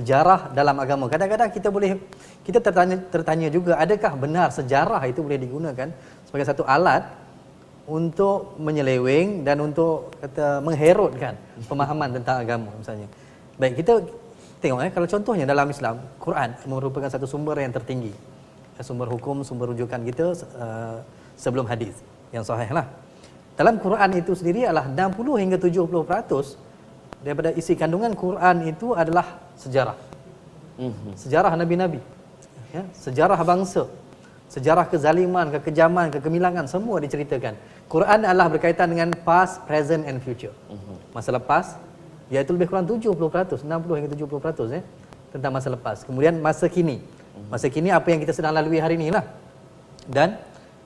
sejarah dalam agama. Kadang-kadang kita tertanya juga, adakah benar sejarah itu boleh digunakan sebagai satu alat untuk menyeleweng dan untuk mengherutkan pemahaman tentang agama misalnya. Baik, kita tengok kalau contohnya dalam Islam, Quran merupakan satu sumber yang tertinggi. Sumber hukum, sumber rujukan kita sebelum hadis yang sahih lah. Dalam Quran itu sendiri adalah 60 hingga 70% daripada isi kandungan Quran itu adalah sejarah. Sejarah nabi-nabi. Ya, sejarah bangsa. Sejarah kezaliman, kekejaman, kegemilangan semua diceritakan. Quran adalah berkaitan dengan past, present and future. Masa lepas iaitu lebih kurang 70%, 60 hingga 70% ya, tentang masa lepas. Kemudian masa kini. Masa kini apa yang kita sedang lalui hari ini lah. Dan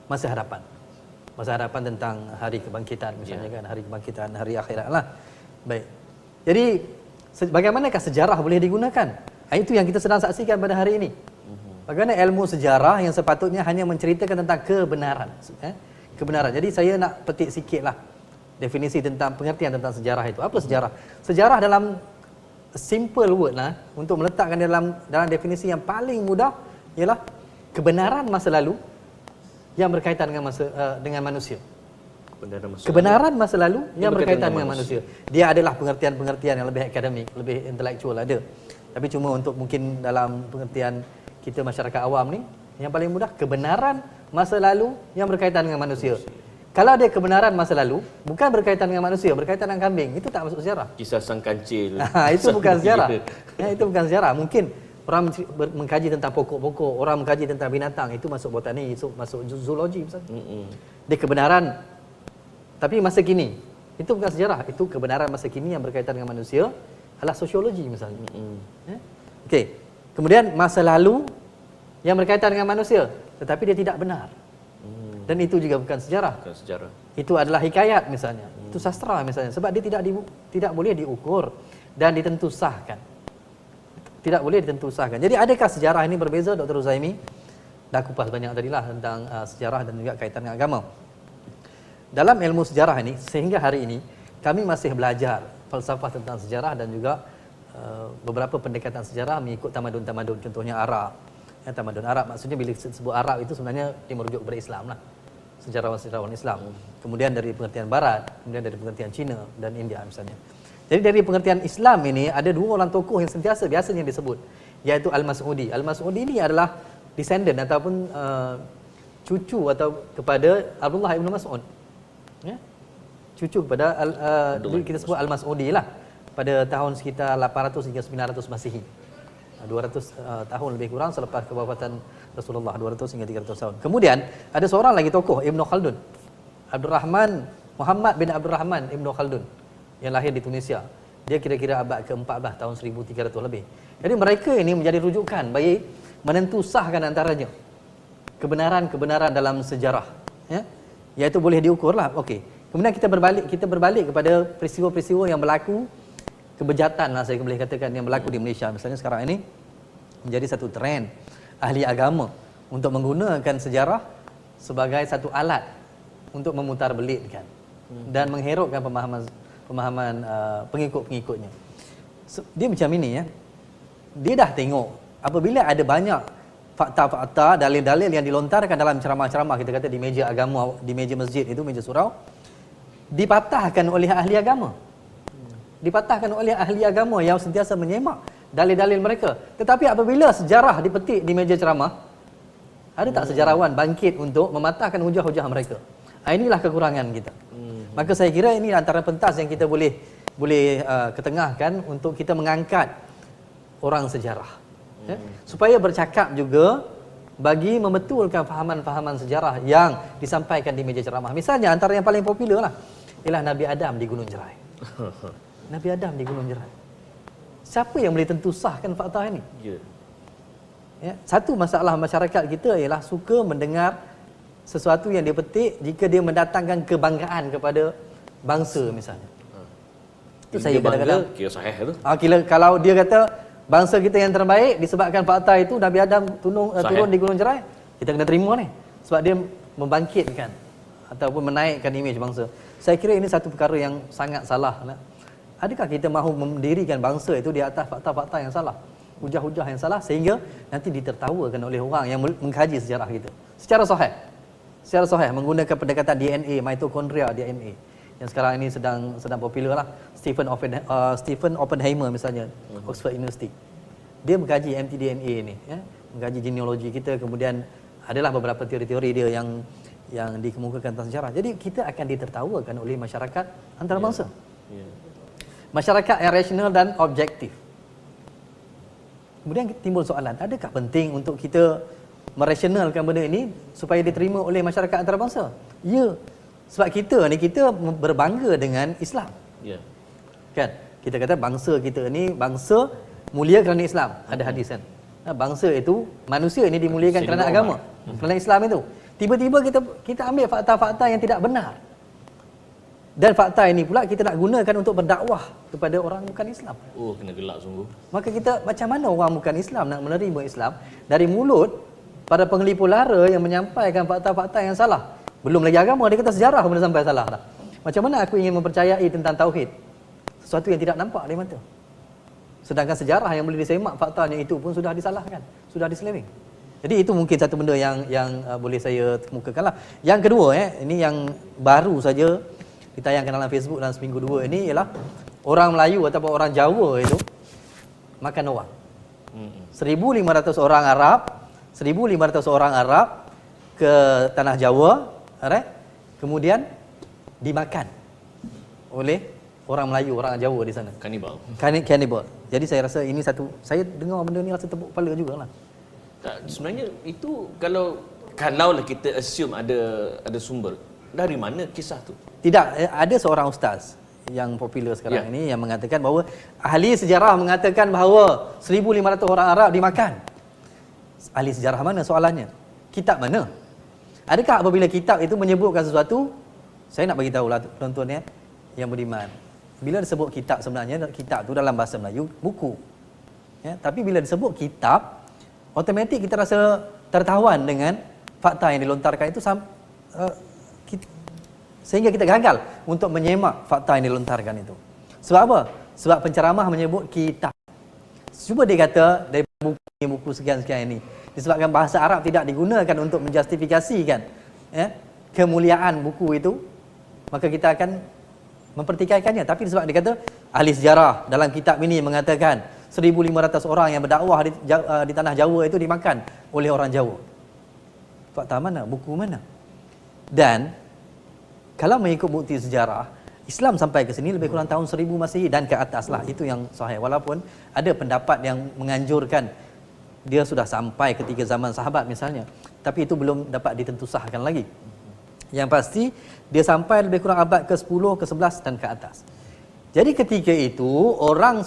masa hadapan. Masa hadapan tentang hari kebangkitan misalnya kan, hari kebangkitan, hari akhirat lah. Baik. Jadi bagaimanakah sejarah boleh digunakan? Itu yang kita sedang saksikan pada hari ini. Bagaimana ilmu sejarah yang sepatutnya hanya menceritakan tentang kebenaran. Kebenaran. Jadi saya nak petik sikitlah definisi tentang pengertian tentang sejarah itu. Apa sejarah? Sejarah dalam simple word lah, untuk meletakkan dalam definisi yang paling mudah ialah kebenaran masa lalu yang berkaitan dengan manusia. Kebenaran masa lalu yang berkaitan dengan manusia. Dia adalah pengertian-pengertian yang lebih akademik, lebih intelektual ada. Tapi cuma untuk mungkin dalam pengertian kita masyarakat awam ni, yang paling mudah kebenaran masa lalu yang berkaitan dengan manusia. Kalau ada kebenaran masa lalu bukan berkaitan dengan manusia, berkaitan dengan kambing, itu tak masuk sejarah. Kisah sang kancil. Itu bukan sejarah. Itu bukan sejarah. Mungkin orang mengkaji tentang pokok-pokok, orang mengkaji tentang binatang, itu masuk botani, masuk zoologi misalnya. Dia kebenaran tapi masa kini, itu bukan sejarah, itu kebenaran masa kini yang berkaitan dengan manusia adalah sosiologi misalnya. Okey. Kemudian masa lalu yang berkaitan dengan manusia tetapi dia tidak benar. Dan itu juga bukan sejarah. Bukan sejarah. Itu adalah hikayat misalnya. Itu sastra misalnya, sebab dia tidak boleh diukur dan ditentusahkan. Tidak boleh ditentusahkan. Jadi adakah sejarah ini berbeza? Dr. Uzaimi dah kupas banyak tadilah tentang sejarah dan juga kaitan dengan agama. Dalam ilmu sejarah ini sehingga hari ini kami masih belajar falsafah tentang sejarah dan juga beberapa pendekatan sejarah mengikut tamadun-tamadun, contohnya Arab. Ya, tamadun Arab maksudnya bila disebut Arab itu sebenarnya dia merujuk kepada Islam lah. Sejarawan-sejarawan Islam. Kemudian dari pengertian Barat, kemudian dari pengertian Cina dan India misalnya. Jadi dari pengertian Islam ini ada dua orang tokoh yang biasanya disebut, iaitu Al-Mas'udi. Al-Mas'udi ini adalah descendant ataupun cucu atau kepada Abdullah ibn Mas'ud. Ya? Cucu kepada kita sebut Al-Mas'udi lah, pada tahun sekitar 800 hingga 900 Masihi. 200 tahun lebih kurang selepas kewafatan Rasulullah, 200 hingga 300 tahun. Kemudian ada seorang lagi tokoh, Ibn Khaldun. Muhammad bin Abdurrahman Ibn Khaldun yang lahir di Tunisia. Dia kira-kira abad ke-14, tahun 1300 lebih. Jadi mereka ini menjadi rujukan bagi menentusahkan antaranya kebenaran-kebenaran dalam sejarah, ya. Iaitu boleh diukurlah. Okey. Kemudian kita berbalik kepada peristiwa-peristiwa yang berlaku, kebejatan lah saya boleh katakan yang berlaku di Malaysia. Misalnya sekarang ini menjadi satu trend ahli agama untuk menggunakan sejarah sebagai satu alat untuk memutar-belitkan dan mengherutkan pemahaman pengikut-pengikutnya. Dia macam ini ya. Dia dah tengok apabila ada banyak fakta-fakta, dalil-dalil yang dilontarkan dalam ceramah-ceramah, kita kata di meja agama, di meja masjid itu, meja surau, dipatahkan oleh ahli agama. Dipatahkan oleh ahli agama yang sentiasa menyemak dalil-dalil mereka. Tetapi apabila sejarah dipetik di meja ceramah, ada tak sejarawan bangkit untuk mematahkan hujah-hujah mereka? Inilah kekurangan kita. Maka saya kira ini antara pentas yang kita boleh ketengahkan untuk kita mengangkat orang sejarah. Ya? Supaya bercakap juga bagi membetulkan fahaman-fahaman sejarah yang disampaikan di meja ceramah. Misalnya antara yang paling popular lah ialah Nabi Adam di Gunung Jerai. Nabi Adam di Gunung Jerai. Siapa yang boleh tentusahkan fakta ini? Ya, satu masalah masyarakat kita ialah suka mendengar sesuatu yang dia petik jika dia mendatangkan kebanggaan kepada bangsa misalnya. Itu saya kadang-kadang kira sahih tu. Kalau dia kata bangsa kita yang terbaik disebabkan fakta itu Nabi Adam turun di Gunung Jerai, kita kena terima ni sebab dia membangkitkan ataupun menaikkan imej bangsa. Saya kira ini satu perkara yang sangat salah. Adakah kita mahu mendirikan bangsa itu di atas fakta-fakta yang salah? hujah-hujah yang salah sehingga nanti ditertawakan oleh orang yang mengkaji sejarah kita. Secara sahih menggunakan pendekatan DNA, mitokondria DNA yang sekarang ini sedang popular lah. Stephen Oppenheimer misalnya, Oxford University. Dia mengkaji mtDNA ini, ya, mengkaji genealogi kita, kemudian adalah beberapa teori-teori dia yang dikemukakan tentang sejarah. Jadi kita akan ditertawakan oleh masyarakat antarabangsa. Masyarakat yang rasional dan objektif. Kemudian timbul soalan, adakah penting untuk kita merasionalkan benda ini supaya diterima oleh masyarakat antarabangsa? Ya, sebab kita berbangga dengan Islam. Ya. Kan? Kita kata bangsa kita ni bangsa mulia kerana Islam. Ada hadis kan? Bangsa itu, manusia ini dimuliakan kerana agama, kerana Islam itu. Tiba-tiba kita ambil fakta-fakta yang tidak benar. Dan fakta ini pula kita nak gunakan untuk berdakwah kepada orang bukan Islam. Oh, kena gelak sungguh. Maka kita, macam mana orang bukan Islam nak menerima Islam dari mulut para pengelipur lara yang menyampaikan fakta-fakta yang salah? Belum lagi agama, dia kata sejarah pun sampai salah dah. Macam mana aku ingin mempercayai tentang tauhid? Sesuatu yang tidak nampak di mata. Sedangkan sejarah yang boleh disemak faktanya itu pun sudah disalahkan, sudah diseleweng. Jadi itu mungkin satu benda yang boleh saya kemukakan lah. Yang kedua, ini yang baru saja ditayangkan dalam Facebook dalam seminggu dua ini ialah orang Melayu ataupun orang Jawa itu makan orang. 1,500 orang Arab, 1,500 orang Arab ke tanah Jawa, kemudian dimakan oleh orang Melayu, orang Jawa di sana. Kanibal. Kanibal. Jadi saya rasa ini satu, saya dengar benda ni rasa tepuk kepala jugalah. Tak, sebenarnya itu kalaulah kita assume ada sumber, dari mana kisah tu? Tidak, ada seorang ustaz yang popular sekarang ini yang mengatakan bahawa ahli sejarah mengatakan bahawa 1,500 orang Arab dimakan. Ahli sejarah mana soalannya? Kitab mana? Adakah apabila kitab itu menyebutkan sesuatu, saya nak bagi tahulah tuan-tuan yang beriman. Bila disebut kitab, sebenarnya kitab tu dalam bahasa Melayu buku. Ya, tapi bila disebut kitab, automatik kita rasa tertawan dengan fakta yang dilontarkan itu sehingga kita gagal untuk menyemak fakta yang dilontarkan itu. Sebab apa? Sebab penceramah menyebut kitab. Cuba dia kata dari buku sekian-sekian ini. Disebabkan bahasa Arab tidak digunakan untuk menjustifikasikan kemuliaan buku itu, maka kita akan mempertikaikannya. Tapi sebab dia kata ahli sejarah dalam kitab ini mengatakan 1,500 orang yang berdakwah di tanah Jawa itu dimakan oleh orang Jawa. Fakta mana? Buku mana? Dan kalau mengikut bukti sejarah, Islam sampai ke sini lebih kurang tahun 1000 Masihi dan ke atas lah. Itu yang sahih. Walaupun ada pendapat yang menganjurkan dia sudah sampai ketika zaman sahabat misalnya. Tapi itu belum dapat ditentusahkan lagi. Yang pasti, dia sampai lebih kurang abad ke-10, ke-11 dan ke atas. Jadi ketika itu, orang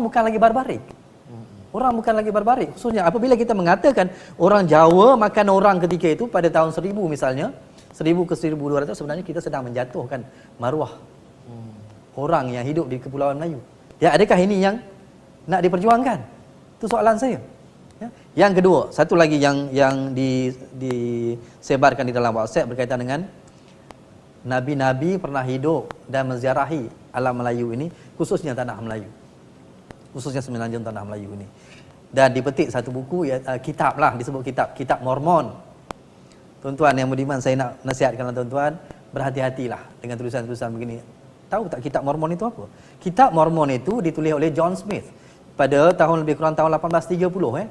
bukan lagi barbarik. Orang bukan lagi barbarik. Khususnya apabila kita mengatakan orang Jawa makan orang ketika itu pada tahun 1000 misalnya, 1000 ke 1200, sebenarnya kita sedang menjatuhkan maruah orang yang hidup di Kepulauan Melayu. Ya, adakah ini yang nak diperjuangkan? Itu soalan saya. Ya. Yang kedua, satu lagi yang disebarkan di dalam WhatsApp berkaitan dengan Nabi-Nabi pernah hidup dan menziarahi alam Melayu ini, khususnya tanah Melayu. Khususnya Semenanjung tanah Melayu ini. Dan dipetik satu buku, kitab lah, disebut Kitab Mormon. Tuan-tuan yang beriman, saya nak nasihatkan tuan-tuan, berhati-hatilah dengan tulisan-tulisan begini. Tahu tak Kitab Mormon itu apa? Kitab Mormon itu ditulis oleh John Smith pada tahun lebih kurang tahun 1830,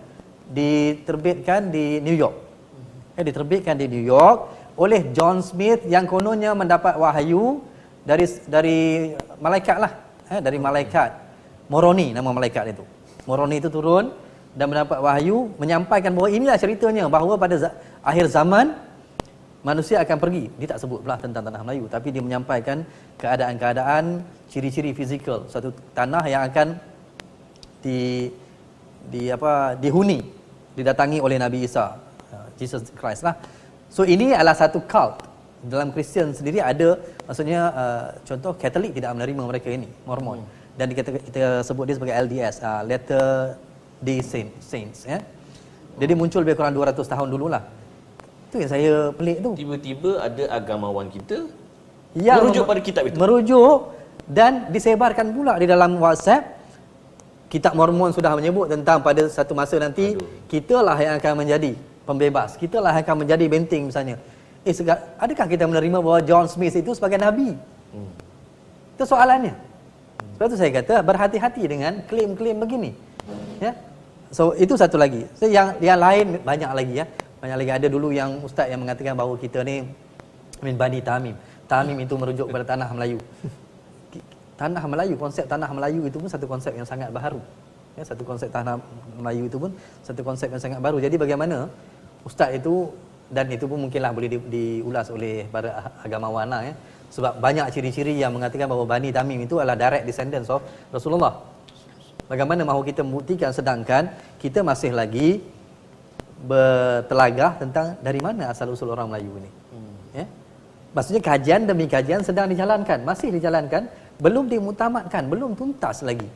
diterbitkan di New York. Diterbitkan di New York oleh John Smith yang kononnya mendapat wahyu dari malaikat lah, dari malaikat Moroni, nama malaikat itu. Moroni itu turun dan mendapat wahyu menyampaikan bahawa inilah ceritanya, bahawa pada akhir zaman manusia akan pergi. Dia tak sebut pula tentang tanah Melayu, tapi dia menyampaikan keadaan-keadaan, ciri-ciri fizikal suatu tanah yang akan dihuni, didatangi oleh Nabi Isa, Jesus Christ lah. So ini adalah satu cult. Dalam Kristian sendiri ada, maksudnya contoh Katolik tidak menerima mereka ini, Mormon. Dan kita sebut dia sebagai LDS, Latter Day Saints. Jadi muncul lebih kurang 200 tahun dululah. Itu yang saya pelik tu. Tiba-tiba ada agamawan kita yang merujuk pada kitab itu. Merujuk dan disebarkan pula di dalam WhatsApp Kitab Mormon sudah menyebut tentang pada satu masa nanti kitalah yang akan menjadi pembebas, kitalah yang akan menjadi benteng misalnya. Adakah kita menerima bahawa John Smith itu sebagai nabi? Itu soalannya. Sebab itu saya kata berhati-hati dengan klaim-klaim begini. Ya. So itu satu lagi. So, yang lain banyak lagi ya. Banyak lagi. Ada dulu yang ustaz yang mengatakan bahawa kita ni min Bani Tamim. Tamim itu merujuk kepada tanah Melayu. Tanah Melayu, konsep tanah Melayu itu pun satu konsep yang sangat baharu. Ya, satu konsep tanah Melayu itu pun satu konsep yang sangat baru. Jadi bagaimana ustaz itu, dan itu pun mungkinlah boleh diulas oleh para agamawan ya. Sebab banyak ciri-ciri yang mengatakan bahawa Bani Tamim itu adalah direct descendants of Rasulullah. Bagaimana mahu kita membuktikan sedangkan kita masih lagi bertelagah tentang dari mana asal usul orang Melayu ini. Ya. Maksudnya kajian demi kajian sedang dijalankan, masih dijalankan, belum dimutamatkan, belum tuntas lagi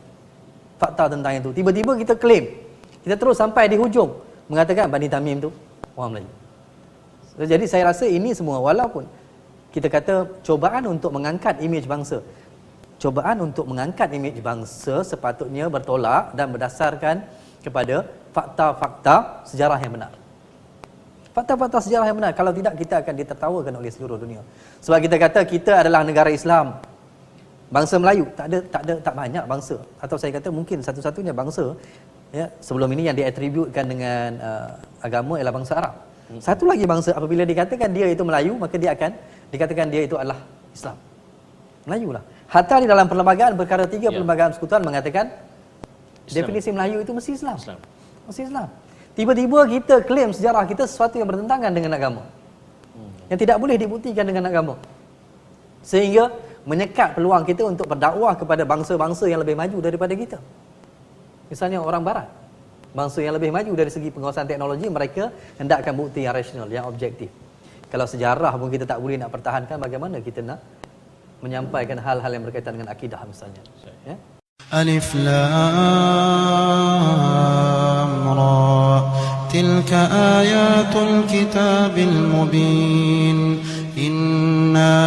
fakta tentang itu. Tiba-tiba kita klaim, kita terus sampai di hujung mengatakan Bani Tamim itu orang Melayu. Jadi saya rasa ini semua, walaupun kita kata cobaan untuk mengangkat imej bangsa, cobaan untuk mengangkat imej bangsa sepatutnya bertolak dan berdasarkan kepada fakta-fakta sejarah yang benar. Fakta-fakta sejarah yang benar. Kalau tidak, kita akan ditertawakan oleh seluruh dunia. Sebab kita kata kita adalah negara Islam, bangsa Melayu. Tak banyak bangsa. Atau saya kata mungkin satu-satunya bangsa ya, sebelum ini yang diatributkan dengan agama ialah bangsa Arab. Satu lagi bangsa apabila dikatakan dia itu Melayu, maka dia akan dikatakan dia itu adalah Islam. Melayu lah. Hatta di dalam perlembagaan perkara 3 perlembagaan persekutuan mengatakan Islam. Definisi Melayu itu mesti Islam. Mesti Islam. Tiba-tiba kita klaim sejarah kita sesuatu yang bertentangan dengan agama. Yang tidak boleh dibuktikan dengan agama. Sehingga menyekat peluang kita untuk berdakwah kepada bangsa-bangsa yang lebih maju daripada kita. Misalnya orang barat. Bangsa yang lebih maju dari segi penguasaan teknologi, mereka hendakkan bukti yang rasional, yang objektif. Kalau sejarah pun kita tak boleh nak pertahankan, bagaimana kita nak menyampaikan hal-hal yang berkaitan dengan akidah misalnya. Ya? Alif Lam Ra tilka ayatul kitabil mubin inna